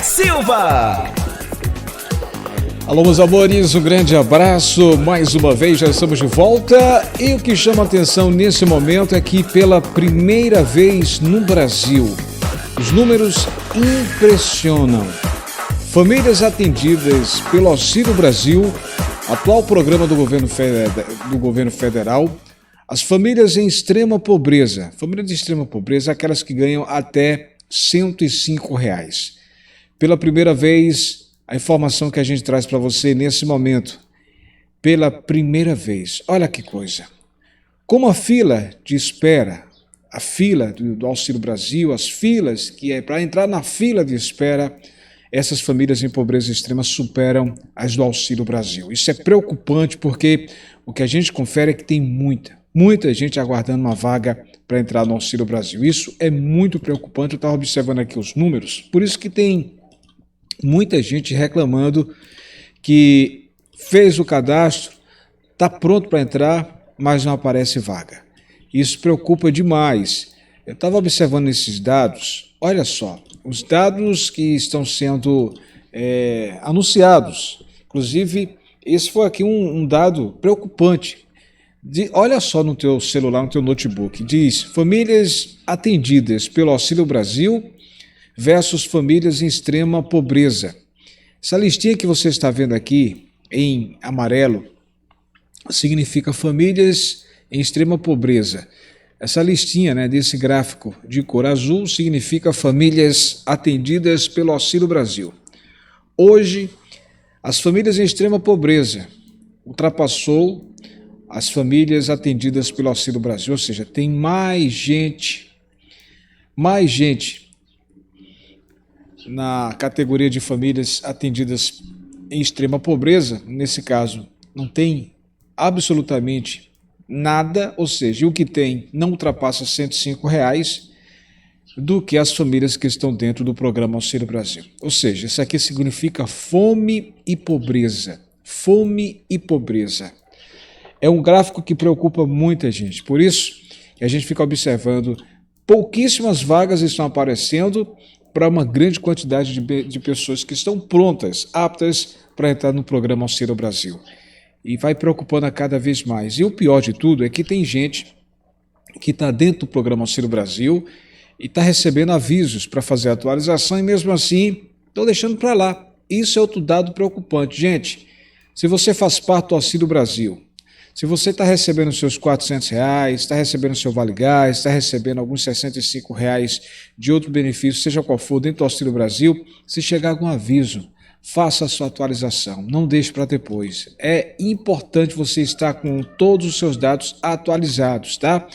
Silva. Alô, meus amores, um grande abraço. Mais uma vez já estamos de volta e o que chama a atenção nesse momento é que pela primeira vez no Brasil, os números impressionam. Famílias atendidas pelo Auxílio Brasil, atual programa do governo federal, as famílias em extrema pobreza. Famílias de extrema pobreza, aquelas que ganham até R$105. Pela primeira vez, a informação que a gente traz para você nesse momento, pela primeira vez, olha que coisa, como a fila de espera, a fila do Auxílio Brasil, as filas que é para entrar na fila de espera, essas famílias em pobreza extrema superam as do Auxílio Brasil. Isso é preocupante porque o que a gente confere é que tem muita gente aguardando uma vaga para entrar no Auxílio Brasil. Isso é muito preocupante, eu estava observando aqui os números, por isso que tem muita gente reclamando que fez o cadastro, está pronto para entrar, mas não aparece vaga. Isso preocupa demais. Eu estava observando esses dados, olha só, os dados que estão sendo anunciados, inclusive esse foi aqui um dado preocupante. Olha só no teu celular, no teu notebook, diz famílias atendidas pelo Auxílio Brasil versus famílias em extrema pobreza. Essa listinha que você está vendo aqui em amarelo significa famílias em extrema pobreza. Essa listinha, desse gráfico de cor azul significa famílias atendidas pelo Auxílio Brasil. Hoje, as famílias em extrema pobreza ultrapassou as famílias atendidas pelo Auxílio Brasil, ou seja, tem mais gente na categoria de famílias atendidas em extrema pobreza, nesse caso não tem absolutamente nada, ou seja, o que tem não ultrapassa R$105 do que as famílias que estão dentro do programa Auxílio Brasil. Ou seja, isso aqui significa fome e pobreza. Fome e pobreza. É um gráfico que preocupa muita gente, por isso que a gente fica observando, pouquíssimas vagas estão aparecendo para uma grande quantidade de pessoas que estão prontas, aptas para entrar no programa Auxílio Brasil. E vai preocupando a cada vez mais. E o pior de tudo é que tem gente que está dentro do programa Auxílio Brasil e está recebendo avisos para fazer a atualização e mesmo assim estão deixando para lá. Isso é outro dado preocupante. Gente, se você faz parte do Auxílio Brasil, se você está recebendo os seus R$400, está recebendo o seu Vale Gás, está recebendo alguns R$65 de outro benefício, seja qual for, dentro do Auxílio Brasil, se chegar algum aviso, faça a sua atualização, não deixe para depois. É importante você estar com todos os seus dados atualizados, tá?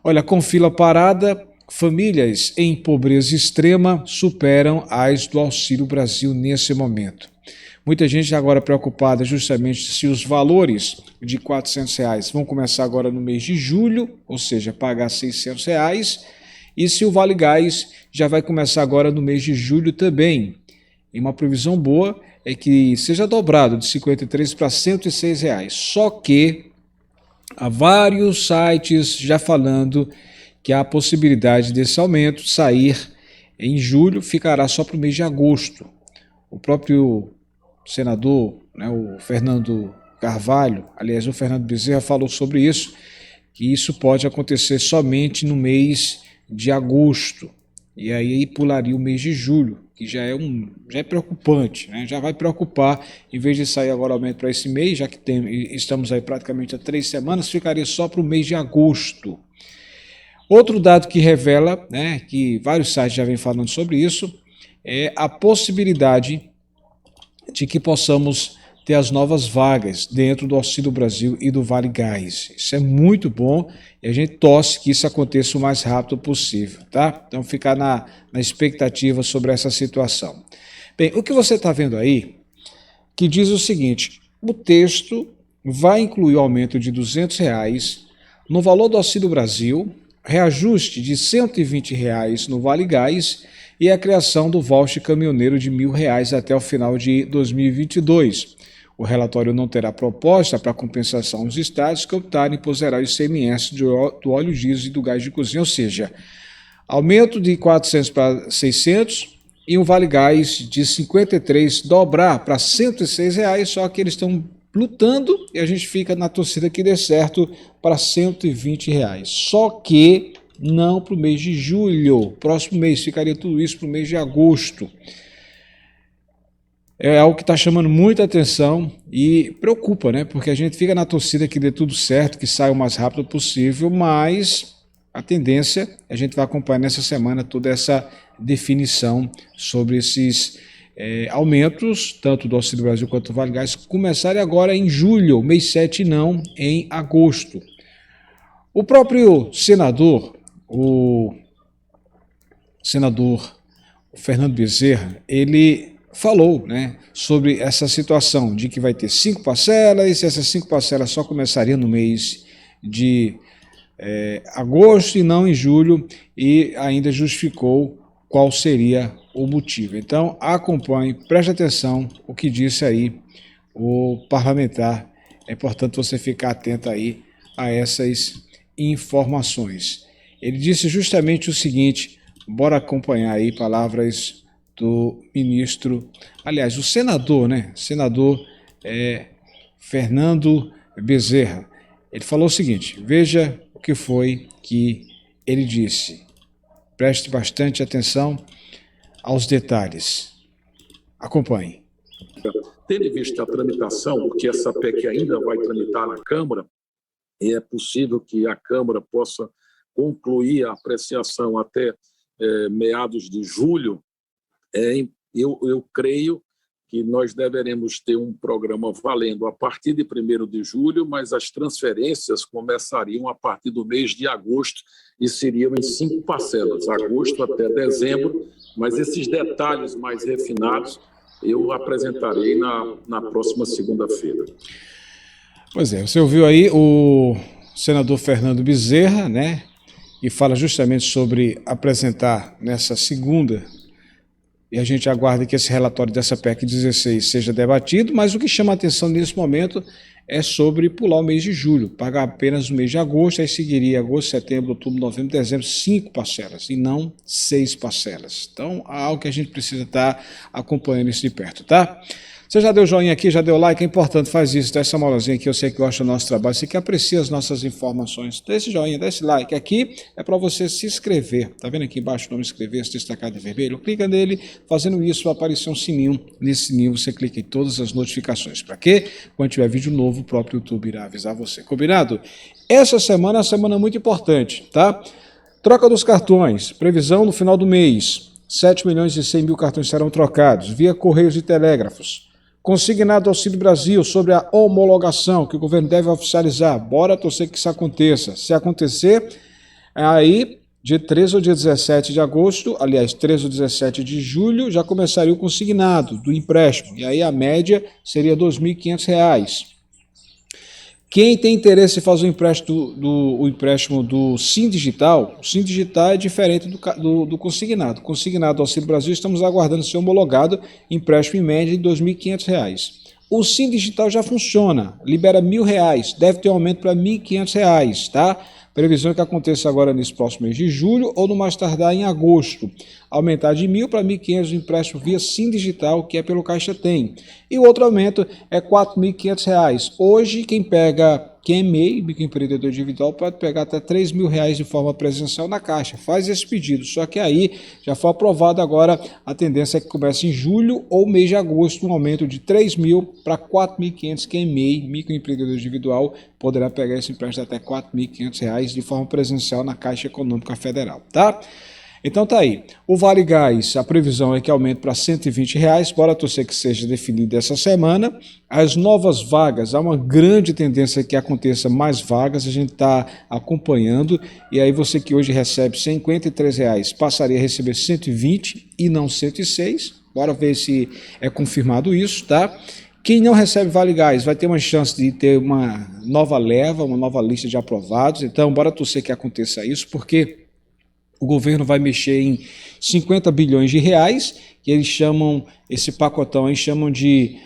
Olha, com fila parada, famílias em pobreza extrema superam as do Auxílio Brasil nesse momento. Muita gente agora preocupada justamente se os valores de R$400 vão começar agora no mês de julho, ou seja, pagar R$600, e se o Vale Gás já vai começar agora no mês de julho também. E uma previsão boa é que seja dobrado de R$53 para R$106. Só que há vários sites já falando que há a possibilidade desse aumento sair em julho, ficará só para o mês de agosto. O próprio senador, o Fernando Carvalho, aliás, o Fernando Bezerra falou sobre isso, que isso pode acontecer somente no mês de agosto. E aí pularia o mês de julho, que já é preocupante, já vai preocupar, em vez de sair agora aumento para esse mês, já que estamos aí praticamente há 3 semanas, ficaria só para o mês de agosto. Outro dado que revela, que vários sites já vêm falando sobre isso, é a possibilidade de que possamos ter as novas vagas dentro do Auxílio Brasil e do Vale Gás. Isso é muito bom e a gente torce que isso aconteça o mais rápido possível, tá? Então ficar na expectativa sobre essa situação. Bem, o que você está vendo aí, que diz o seguinte, o texto vai incluir o aumento de R$200 no valor do Auxílio Brasil, reajuste de R$120 no Vale Gás e a criação do voucher caminhoneiro de R$1.000 até o final de 2022. O relatório não terá proposta para compensação aos estados que optarem por zerar o ICMS do óleo diesel e do gás de cozinha, ou seja, aumento de 400 para 600, e um Vale Gás de 53 dobrar para R$ 106, só que eles estão lutando e a gente fica na torcida que dê certo para R$ 120. Só que não para o mês de julho, próximo mês, ficaria tudo isso para o mês de agosto. É algo que está chamando muita atenção e preocupa, né? Porque a gente fica na torcida que dê tudo certo, que saia o mais rápido possível, mas a tendência, a gente vai acompanhar nessa semana toda essa definição sobre esses aumentos, tanto do Auxílio Brasil quanto do Vale Gás, começarem agora em julho, mês 7 não, em agosto. O próprio senador, o Fernando Bezerra, ele falou, né, sobre essa situação de que vai ter 5 parcelas, e essas 5 parcelas só começariam no mês de agosto e não em julho, e ainda justificou qual seria o motivo. Então, acompanhe, preste atenção o que disse aí o parlamentar. É importante você ficar atento aí a essas informações. Ele disse justamente o seguinte, bora acompanhar aí palavras do ministro, aliás, o senador, né? Senador Fernando Bezerra. Ele falou o seguinte, veja o que foi que ele disse. Preste bastante atenção aos detalhes. Acompanhe. Tendo em vista a tramitação, porque essa PEC ainda vai tramitar na Câmara, é possível que a Câmara possa concluir a apreciação até meados de julho. Eu creio que nós deveremos ter um programa valendo a partir de 1º de julho, mas as transferências começariam a partir do mês de agosto e seriam em 5 parcelas, agosto até dezembro, mas esses detalhes mais refinados eu apresentarei na próxima segunda-feira. Pois é, você ouviu aí o senador Fernando Bezerra, né, e fala justamente sobre apresentar nessa segunda. E a gente aguarda que esse relatório dessa PEC 16 seja debatido, mas o que chama a atenção nesse momento é sobre pular o mês de julho, pagar apenas o mês de agosto, aí seguiria agosto, setembro, outubro, novembro, dezembro, 5 parcelas, e não 6 parcelas. Então, há algo que a gente precisa estar acompanhando isso de perto, tá? Você já deu joinha aqui, já deu like, é importante, faz isso, dá essa moralzinha aqui, eu sei que gosta do nosso trabalho, você que aprecia as nossas informações, dá esse joinha, dá esse like. Aqui é para você se inscrever, tá vendo aqui embaixo o nome inscrever, se destacado em vermelho? Clica nele, fazendo isso vai aparecer um sininho, nesse sininho você clica em todas as notificações, para quê? Quando tiver vídeo novo, o próprio YouTube irá avisar você, combinado? Essa semana é uma semana muito importante, tá? Troca dos cartões, previsão no final do mês, 7.100.000 cartões serão trocados, via Correios e Telégrafos. Consignado Auxílio Brasil sobre a homologação que o governo deve oficializar. Bora torcer que isso aconteça. Se acontecer, aí, dia 13 ou dia 17 de agosto, aliás, 13 ou 17 de julho, já começaria o consignado do empréstimo. E aí a média seria R$ 2.500. Quem tem interesse em fazer o empréstimo do Sim Digital, o Sim Digital é diferente do consignado. Consignado Auxílio Brasil, estamos aguardando ser homologado, empréstimo em média de R$ 2.500. O Sim Digital já funciona, libera R$ 1.000, deve ter um aumento para R$ 1.500, tá? Previsão é que aconteça agora nesse próximo mês de julho ou no mais tardar em agosto. Aumentar de 1.000 para 1.500 o empréstimo via Sim Digital, que é pelo Caixa Tem. E o outro aumento é R$ 4.500. Hoje, quem é MEI, microempreendedor individual, pode pegar até R$ 3.000 de forma presencial na Caixa. Faz esse pedido. Só que aí já foi aprovado agora, a tendência é que comece em julho ou mês de agosto, um aumento de R$ 3.000 para R$ 4.500. Quem é MEI, microempreendedor individual, poderá pegar esse empréstimo até R$ 4.500 de forma presencial na Caixa Econômica Federal, tá? Então tá aí, o Vale Gás, a previsão é que aumente para R$ 120, bora torcer que seja definido essa semana. As novas vagas, há uma grande tendência que aconteça mais vagas, a gente está acompanhando, e aí você que hoje recebe R$ 53, passaria a receber 120 e não 106, bora ver se é confirmado isso, tá? Quem não recebe Vale Gás vai ter uma chance de ter uma nova leva, uma nova lista de aprovados, então bora torcer que aconteça isso, porque o governo vai mexer em 50 bilhões de reais, que eles chamam, esse pacotão aí chamam de,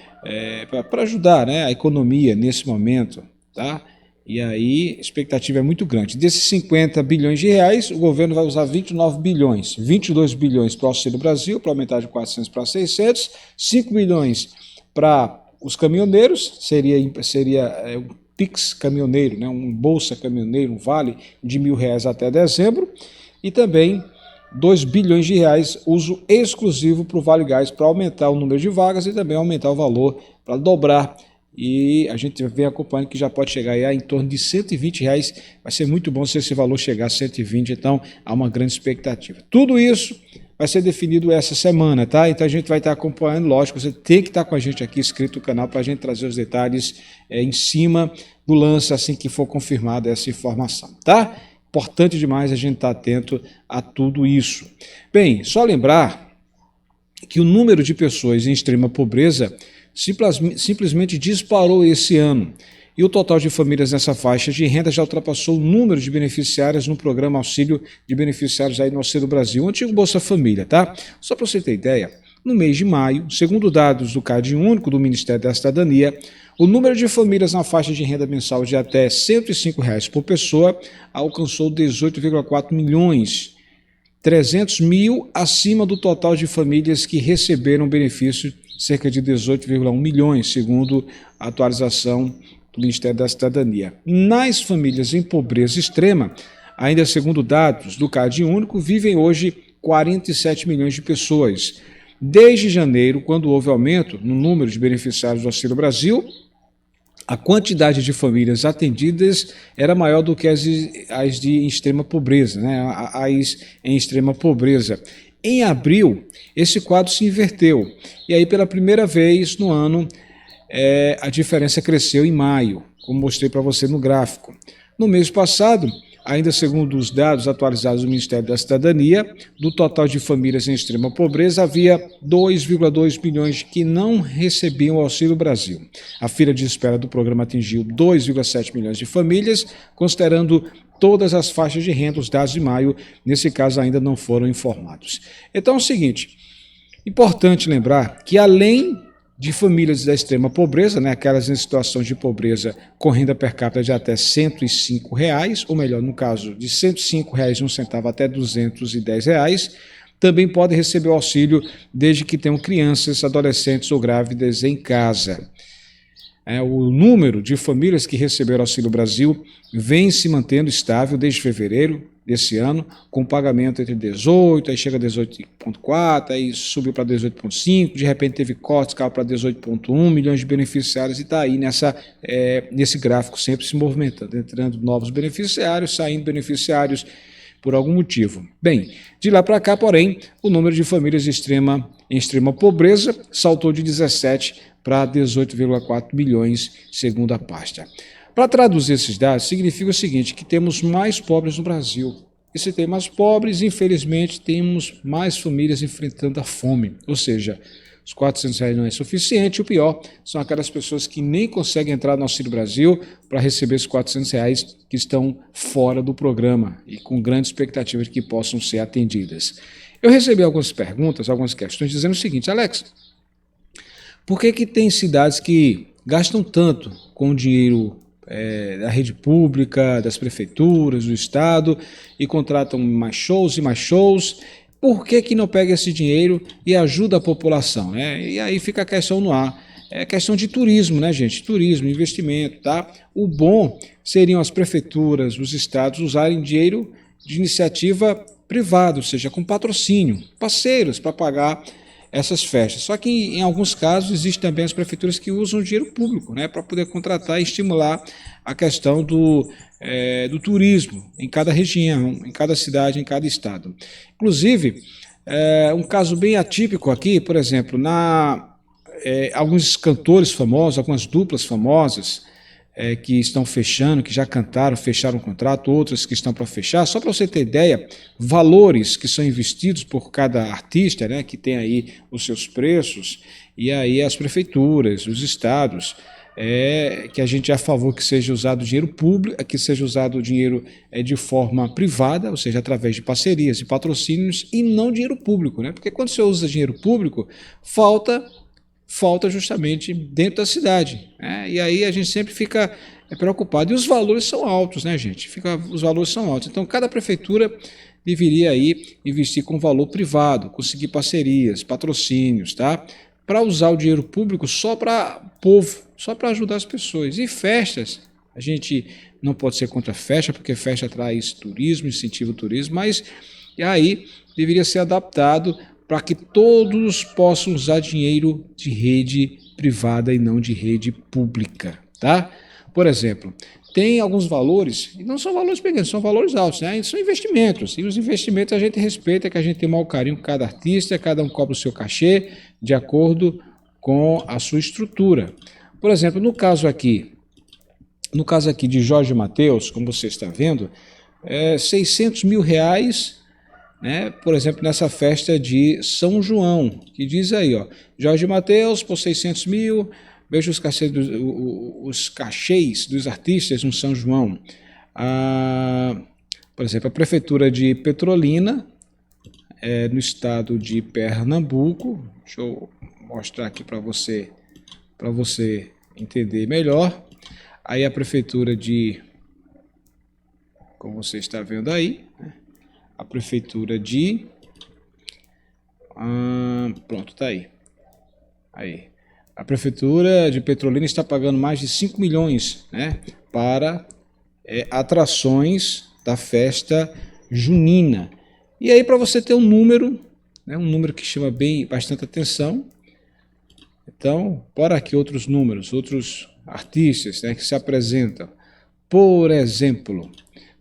para ajudar, né, a economia nesse momento, tá? E aí a expectativa é muito grande. Desses 50 bilhões de reais, o governo vai usar 29 bilhões, 22 bilhões para o Auxílio Brasil, para aumentar de 400 para 600, 5 bilhões para os caminhoneiros, seria um PIX caminhoneiro, né, um Bolsa Caminhoneiro, um vale de R$ 1.000 até dezembro, e também 2 bilhões de reais uso exclusivo para o Vale Gás, para aumentar o número de vagas e também aumentar o valor, para dobrar. E a gente vem acompanhando que já pode chegar aí a em torno de R$ 120. Vai ser muito bom se esse valor chegar a 120, então há uma grande expectativa. Tudo isso vai ser definido essa semana, tá? Então a gente vai estar acompanhando, lógico, você tem que estar com a gente aqui inscrito no canal para a gente trazer os detalhes em cima do lance assim que for confirmada essa informação, tá? Importante demais a gente estar atento a tudo isso. Bem, só lembrar que o número de pessoas em extrema pobreza simplesmente disparou esse ano. E o total de famílias nessa faixa de renda já ultrapassou o número de beneficiárias no programa Auxílio de Beneficiários aí no Auxílio Brasil, o antigo Bolsa Família, tá? Só para você ter ideia, no mês de maio, segundo dados do Cade Único do Ministério da Cidadania, o número de famílias na faixa de renda mensal de até R$ 105 por pessoa alcançou 18,4 milhões, 300 mil acima do total de famílias que receberam benefício, cerca de 18,1 milhões, segundo a atualização do Ministério da Cidadania. Nas famílias em pobreza extrema, ainda segundo dados do Cade Único, vivem hoje 47 milhões de pessoas. Desde janeiro, quando houve aumento no número de beneficiários do Auxílio Brasil, a quantidade de famílias atendidas era maior do que as de extrema pobreza, né? As em extrema pobreza. Em abril, esse quadro se inverteu. E aí, pela primeira vez no ano, a diferença cresceu em maio, como mostrei para você no gráfico. No mês passado, ainda segundo os dados atualizados do Ministério da Cidadania, do total de famílias em extrema pobreza, havia 2,2 milhões que não recebiam o Auxílio Brasil. A fila de espera do programa atingiu 2,7 milhões de famílias, considerando todas as faixas de renda. Os dados de maio, nesse caso, ainda não foram informados. Então é o seguinte, importante lembrar que além de famílias da extrema pobreza, né, aquelas em situação de pobreza com renda per capita de até R$ 105, ou melhor, no caso de R$ 105,01 até R$ 210, também podem receber o auxílio desde que tenham crianças, adolescentes ou grávidas em casa. O número de famílias que receberam Auxílio Brasil vem se mantendo estável desde fevereiro desse ano, com pagamento entre 18, aí chega a 18,4, aí subiu para 18,5, de repente teve cortes, caiu para 18,1 milhões de beneficiários e está aí nesse gráfico sempre se movimentando, entrando novos beneficiários, saindo beneficiários por algum motivo. Bem, de lá para cá, porém, o número de famílias em extrema pobreza saltou de 17 para 18,4 milhões, segundo a pasta. Para traduzir esses dados, significa o seguinte, que temos mais pobres no Brasil. E se tem mais pobres, infelizmente, temos mais famílias enfrentando a fome. Ou seja, os R$ 400 não é suficiente, o pior são aquelas pessoas que nem conseguem entrar no Auxílio Brasil para receber esses R$ 400 que estão fora do programa e com grande expectativa de que possam ser atendidas. Eu recebi algumas perguntas, algumas questões, dizendo o seguinte, Alex, por que tem cidades que gastam tanto com o dinheiro da rede pública, das prefeituras, do Estado, e contratam mais shows e mais shows? Por que não pega esse dinheiro e ajuda a população? E aí fica a questão no ar. É questão de turismo, né, gente? Turismo, investimento, tá? O bom seriam as prefeituras, os estados usarem dinheiro de iniciativa privada, ou seja, com patrocínio, parceiros para pagar essas festas. Só que em alguns casos existem também as prefeituras que usam dinheiro público, né, para poder contratar e estimular a questão do turismo em cada região, em cada cidade, em cada estado. Inclusive, um caso bem atípico aqui, por exemplo, alguns cantores famosos, algumas duplas famosas que estão fechando, que já cantaram, fecharam o contrato, outras que estão para fechar. Só para você ter ideia, valores que são investidos por cada artista, né, que tem aí os seus preços, e aí as prefeituras, os estados, que a gente é a favor que seja usado dinheiro público, que seja usado o dinheiro de forma privada, ou seja, através de parcerias e patrocínios, e não dinheiro público, né? Porque quando você usa dinheiro público, falta justamente dentro da cidade, né? E aí a gente sempre fica é preocupado. E os valores são altos, né, gente? Os valores são altos. Então, cada prefeitura deveria aí investir com valor privado, conseguir parcerias, patrocínios, tá? Para usar o dinheiro público só para povo, só para ajudar as pessoas. E festas, a gente não pode ser contra festa, porque festa traz turismo, incentiva o turismo, mas aí deveria ser adaptado para que todos possam usar dinheiro de rede privada e não de rede pública, tá? Por exemplo, tem alguns valores, e não são valores pequenos, são valores altos, né? São investimentos, e os investimentos a gente respeita, que a gente tem maior carinho com cada artista, cada um cobra o seu cachê de acordo com a sua estrutura. Por exemplo, no caso aqui de Jorge Mateus, como você está vendo, é 600 mil reais, né? Por exemplo, nessa festa de São João, que diz aí, ó, Jorge Mateus por 600 mil, veja os cachês dos artistas no São João. Por exemplo, a Prefeitura de Petrolina, no estado de Pernambuco, deixa eu mostrar aqui para você entender melhor. Aí a Prefeitura como você está vendo aí, né? A Prefeitura de... pronto, tá aí. A Prefeitura de Petrolina está pagando mais de 5 milhões, né, para atrações da festa junina. E aí, para você ter um número, né, um número que chama bastante atenção. Então, bora aqui outros números, outros artistas, né, que se apresentam. Por exemplo,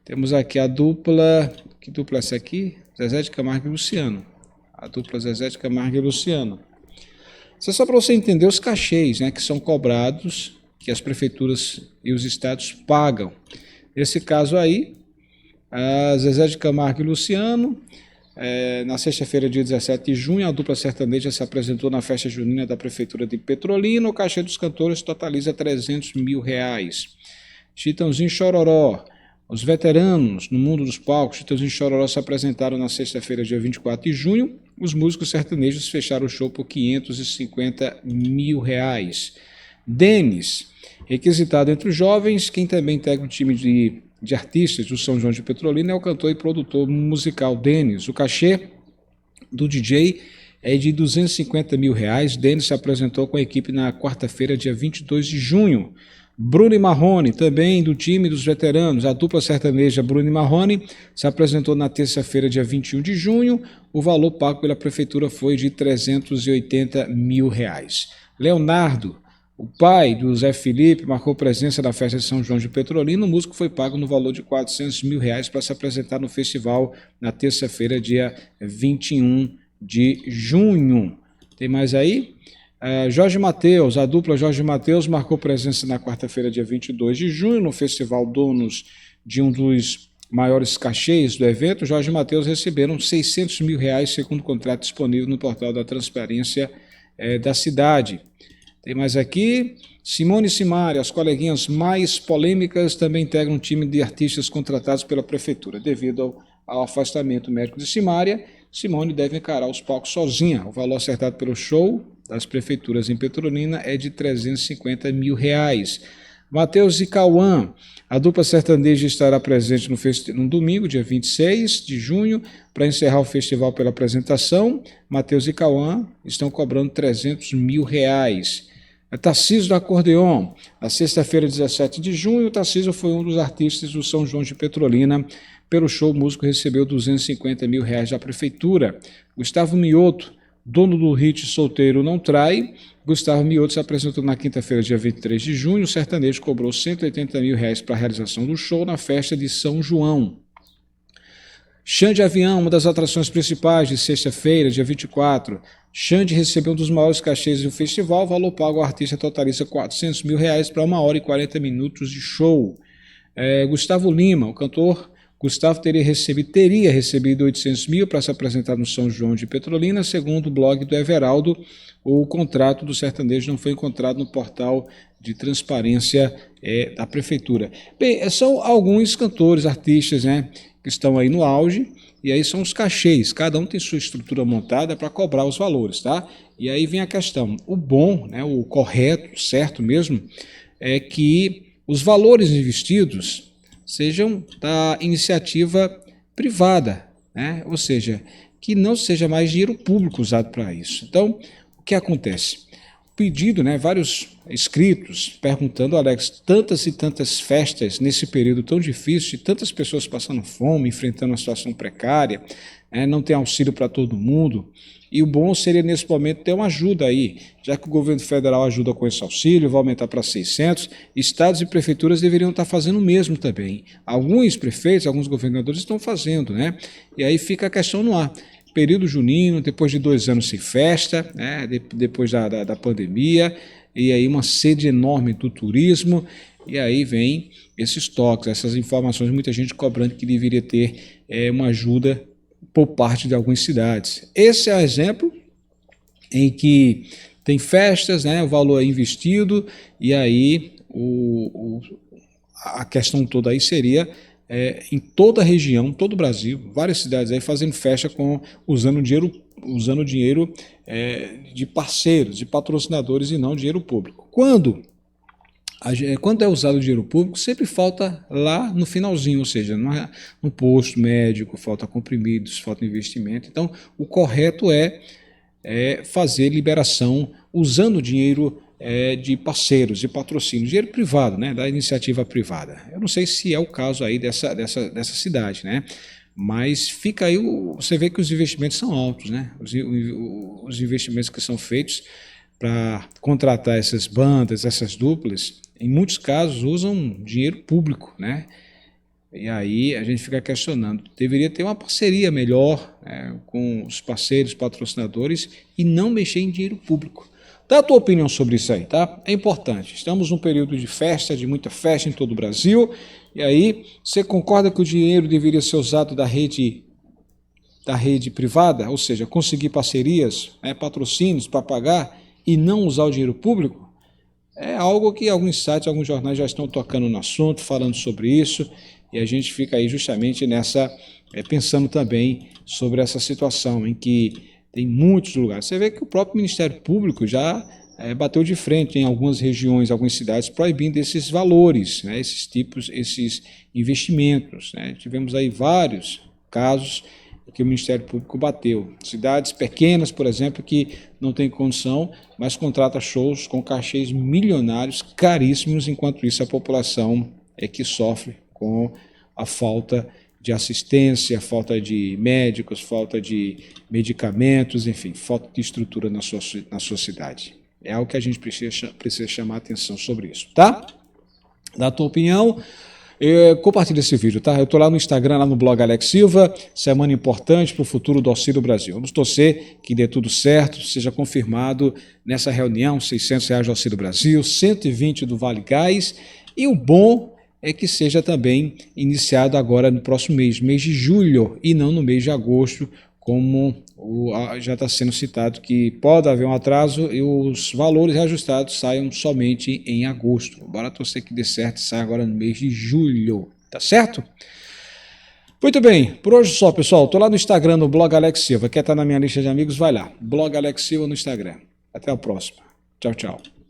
temos aqui a dupla... Que dupla é essa aqui? Zezé de Camargo e Luciano. A dupla Zezé de Camargo e Luciano. Isso é só para você entender os cachês, né, que são cobrados, que as prefeituras e os estados pagam. Nesse caso aí, a Zezé de Camargo e Luciano, na sexta-feira, dia 17 de junho, a dupla sertaneja se apresentou na festa junina da Prefeitura de Petrolina. O cachê dos cantores totaliza 300 mil reais. Chitãozinho e Chororó. Os veteranos no mundo dos palcos, Chitãozinho e Chororó, se apresentaram na sexta-feira, dia 24 de junho. Os músicos sertanejos fecharam o show por 550 mil reais. Denis, requisitado entre os jovens, quem também integra o time de artistas do São João de Petrolina é o cantor e produtor musical Denis. O cachê do DJ é de 250 mil reais. Denis se apresentou com a equipe na quarta-feira, dia 22 de junho. Bruno e Marrone, também do time dos veteranos, a dupla sertaneja Bruno e Marrone, se apresentou na terça-feira, dia 21 de junho. O valor pago pela prefeitura foi de 380 mil reais. Leonardo, o pai do Zé Felipe, marcou presença na festa de São João de Petrolina. O músico foi pago no valor de 400 mil reais para se apresentar no festival na terça-feira, dia 21 de junho. Tem mais aí? Jorge Mateus, a dupla Jorge Mateus marcou presença na quarta-feira, dia 22 de junho, no festival donos de um dos maiores cachês do evento. Jorge Mateus receberam 600 mil reais, segundo o contrato disponível no portal da transparência da cidade. Tem mais aqui, Simone e Simária, as coleguinhas mais polêmicas, também integram um time de artistas contratados pela prefeitura. Devido ao afastamento médico de Simária, Simone deve encarar os palcos sozinha. O valor acertado pelo show das prefeituras em Petrolina é de 350 mil reais. Mateus e Cauã, a dupla sertaneja estará presente no domingo, dia 26 de junho, para encerrar o festival pela apresentação. Mateus e Cauã estão cobrando 300 mil reais. Tarcísio do Acordeon, na sexta-feira, 17 de junho, Tarcísio foi um dos artistas do São João de Petrolina. Pelo show, o músico recebeu 250 mil reais da prefeitura. Gustavo Mioto, dono do hit Solteiro Não Trai. Gustavo Mioto se apresentou na quinta-feira, dia 23 de junho. O sertanejo cobrou 180 mil reais para a realização do show na festa de São João. Xande Avião, uma das atrações principais de sexta-feira, dia 24. Xande recebeu um dos maiores cachês do festival. O valor pago ao artista totaliza 400 mil reais para 1 hora e 40 minutos de show. Gustavo Lima, o cantor Gustavo teria recebido 800 mil para se apresentar no São João de Petrolina. Segundo o blog do Everaldo, o contrato do sertanejo não foi encontrado no portal de transparência da prefeitura. Bem, são alguns cantores, artistas, né, que estão aí no auge, e aí são os cachês. Cada um tem sua estrutura montada para cobrar os valores, tá? E aí vem a questão. O bom, né, o correto, certo mesmo, é que os valores investidos sejam da iniciativa privada, né? Ou seja, que não seja mais dinheiro público usado para isso. Então, o que acontece? O pedido, né, vários escritos perguntando, Alex, tantas e tantas festas nesse período tão difícil, tantas pessoas passando fome, enfrentando uma situação precária, não tem auxílio para todo mundo, e o bom seria nesse momento ter uma ajuda aí, já que o governo federal ajuda com esse auxílio, vai aumentar para 600, estados e prefeituras deveriam estar fazendo o mesmo também. Alguns prefeitos, alguns governadores estão fazendo, né? E aí fica a questão no ar. Período junino, depois de 2 anos sem festa, né? Depois da pandemia, e aí uma sede enorme do turismo, e aí vem esses toques, essas informações, muita gente cobrando que deveria ter uma ajuda por parte de algumas cidades. Esse é o exemplo em que tem festas, né, o valor é investido, e aí a questão toda aí seria em toda a região, todo o Brasil, várias cidades aí fazendo festa usando dinheiro de parceiros, de patrocinadores e não dinheiro público. Quando é usado o dinheiro público, sempre falta lá no finalzinho, ou seja, no posto médico, falta comprimidos, falta investimento. Então, o correto é fazer liberação usando dinheiro de parceiros, de patrocínio, dinheiro privado, né, da iniciativa privada. Eu não sei se é o caso aí dessa cidade, né? Mas fica aí, você vê que os investimentos são altos, né? Os investimentos que são feitos para contratar essas bandas, essas duplas, em muitos casos usam dinheiro público, né? E aí a gente fica questionando, deveria ter uma parceria melhor com os parceiros, patrocinadores e não mexer em dinheiro público. Dá a tua opinião sobre isso aí, tá? É importante. Estamos num período de festa, de muita festa em todo o Brasil, e aí você concorda que o dinheiro deveria ser usado da rede privada, ou seja, conseguir parcerias, patrocínios para pagar e não usar o dinheiro público? É algo que alguns sites, alguns jornais já estão tocando no assunto, falando sobre isso, e a gente fica aí justamente pensando também sobre essa situação em que tem muitos lugares. Você vê que o próprio Ministério Público já bateu de frente em algumas regiões, algumas cidades, proibindo esses valores, né, esses investimentos, né? Tivemos aí vários casos que o Ministério Público bateu. Cidades pequenas, por exemplo, que não tem condição, mas contrata shows com cachês milionários, caríssimos, enquanto isso a população é que sofre com a falta de assistência, falta de médicos, falta de medicamentos, enfim, falta de estrutura na sua cidade. É algo que a gente precisa chamar a atenção sobre isso, tá? Dá a tua opinião. Compartilha esse vídeo, tá? Eu estou lá no Instagram, lá no blog Alex Silva, semana importante para o futuro do Auxílio Brasil. Vamos torcer que dê tudo certo, seja confirmado nessa reunião, R$600 do Auxílio Brasil, 120 do Vale Gás, e o bom é que seja também iniciado agora no próximo mês de julho, e não no mês de agosto, como já está sendo citado, que pode haver um atraso e os valores reajustados saiam somente em agosto. Bora torcer que dê certo e saia agora no mês de julho, tá certo? Muito bem, por hoje só, pessoal. Estou lá no Instagram, no blog Alex Silva. Quer estar na minha lista de amigos? Vai lá, blog Alex Silva no Instagram. Até a próxima. Tchau, tchau.